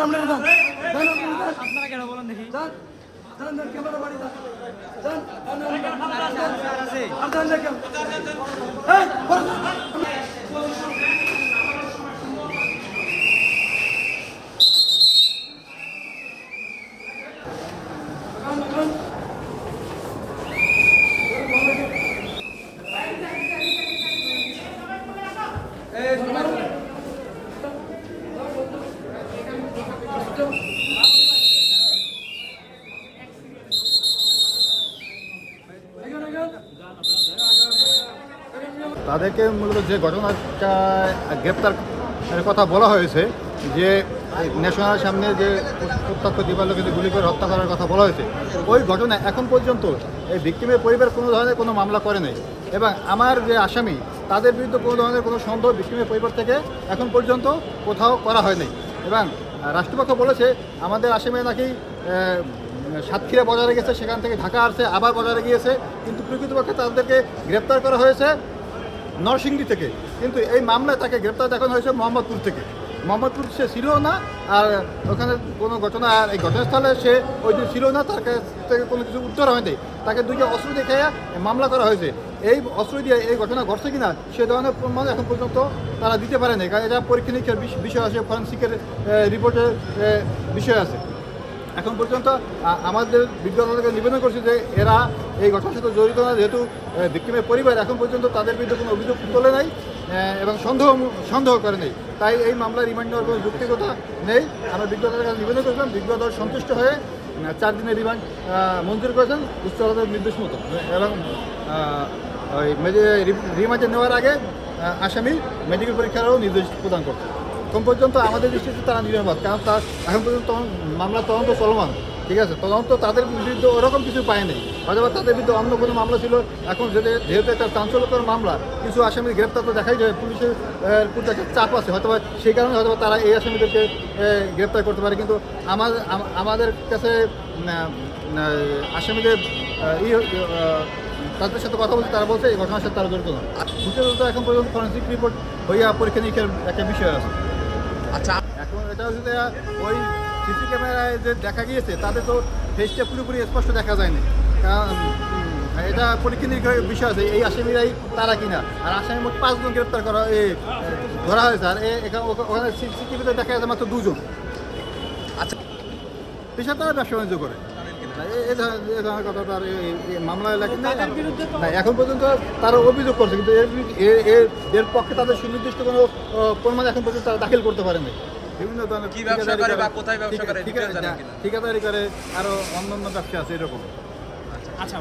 আপনারা কেন বলেন দেখি তাদেরকে মূলত যে ঘটনাটা গ্রেপ্তার কথা বলা হয়েছে, যে ন্যাশনাল সামনে যে প্রত্যক্ষ দিবালোকে গুলি করে হত্যা করার কথা বলা হয়েছে, ওই ঘটনা এখন পর্যন্ত এই ভিক্টিমের পরিবার কোনো ধরনের কোনো মামলা করে নাই। এবং আমার যে আসামি তাদের বিরুদ্ধে কোনো ধরনের কোনো সন্দেহ ভিক্টিমের পরিবার থেকে এখন পর্যন্ত কোথাও করা হয় নাই। এবং রাষ্ট্রপক্ষ বলেছে আমাদের আসামি নাকি সাতক্ষীরা বাজারে গেছে, সেখান থেকে ঢাকা আসছে, আবার বাজারে গিয়েছে, কিন্তু প্রকৃতপক্ষে তাদেরকে গ্রেপ্তার করা হয়েছে নরসিংদী থেকে। কিন্তু এই মামলায় তাকে গ্রেপ্তার দেখানো হয়েছে মোহাম্মদপুর থেকে। মোহাম্মদপুর সে ছিল না, আর ওখানে কোনো ঘটনা এই ঘটনাস্থলে সে ওই দিন ছিল না, তার কাছ থেকে কোনো কিছু উত্তর হয়নি। তাকে দুইটা অস্ত্র দেখাইয়া মামলা করা হয়েছে। এই অস্ত্র দিয়ে এই ঘটনা ঘটছে কিনা সে ধরনের প্রমাণ এখন পর্যন্ত তারা দিতে পারেনি, কারণ এটা পরীক্ষা নিরীক্ষার বিষয় আছে, ফরেন্সিকের রিপোর্টের বিষয় আছে। এখন পর্যন্ত আমাদের বিজ্ঞানীকে নিবেদন করছে যে এরা এই ঘটনার সাথে জড়িত না, যেহেতু ভিক্টিমের পরিবার এখন পর্যন্ত তাদের বিরুদ্ধে কোনো অভিযোগ তোলে নাই এবং সন্দেহ করে নেই, তাই এই মামলার রিমান্ড নেওয়ার কোনো যুক্তিকতা নেই। আমরা বিজ্ঞতার কাছে নিবেদন করেছিলাম, বিজ্ঞতা সন্তুষ্ট হয়ে 4 দিনের রিমান্ড মঞ্জুর করেছেন উচ্চ আদালতের নির্দেশ মতো। এবং ওই রিমান্ডে নেওয়ার আগে আসামি মেডিকেল পরীক্ষারও নির্দেশ প্রদান করছে। এখন পর্যন্ত আমাদের দৃষ্টিতে তারা নিরাপদ, কারণ তার এখন পর্যন্ত মামলার তদন্ত চলমান, ঠিক আছে। তদন্ত তাদের বিরুদ্ধে ওরকম কিছু পায় নাই, হয়তো তাদের বিরুদ্ধে অন্য কোনো মামলা ছিল। এখন যেহেতু একটা চাঞ্চল্যকর মামলা, কিছু আসামির গ্রেপ্তার তো দেখাই যায়, পুলিশের প্রতি একটা চাপ আছে, হয়তো সেই কারণে হয়তো তারা এই আসামিদেরকে গ্রেপ্তার করতে পারে। কিন্তু আমাদের কাছে আসামিদের তাদের সাথে কথা বলছে, তারা বলছে এই ঘটনার সাথে তারা জড়িত না। সূচনা এখন পর্যন্ত ফরেন্সিক রিপোর্ট হইয়া পরীক্ষা নিরীক্ষার একটা বিষয় আছে। আচ্ছা, এখন এটা হচ্ছে ওই সিসি ক্যামেরায় যে দেখা গিয়েছে তাদের তো ফেসটা পুরোপুরি স্পষ্ট দেখা যায়নি, কারণ এটা পরীক্ষা নিরীক্ষার বিষয় আছে এই আসামিরাই তারা কিনা। আর আসামি মোট 5 জন গ্রেপ্তার ধরা হয়েছে, আর ওখানে সিসিটিভিতে দেখা যাচ্ছে মাত্র 2 জন। আচ্ছা, পেশা তারা ব্যবসা বাণিজ্য করে, এই ধরনের কথা তার মামলায় লাগে না। এখন পর্যন্ত তারা অভিযোগ করছে, কিন্তু এর পক্ষে তাদের সুনির্দিষ্ট কোনো প্রমাণ এখন পর্যন্ত তারা দাখিল করতে পারেনি। বিভিন্ন ধরনের ঠিকাদারি করে, আরও অন্য ব্যবসা আছে এরকম। আচ্ছা।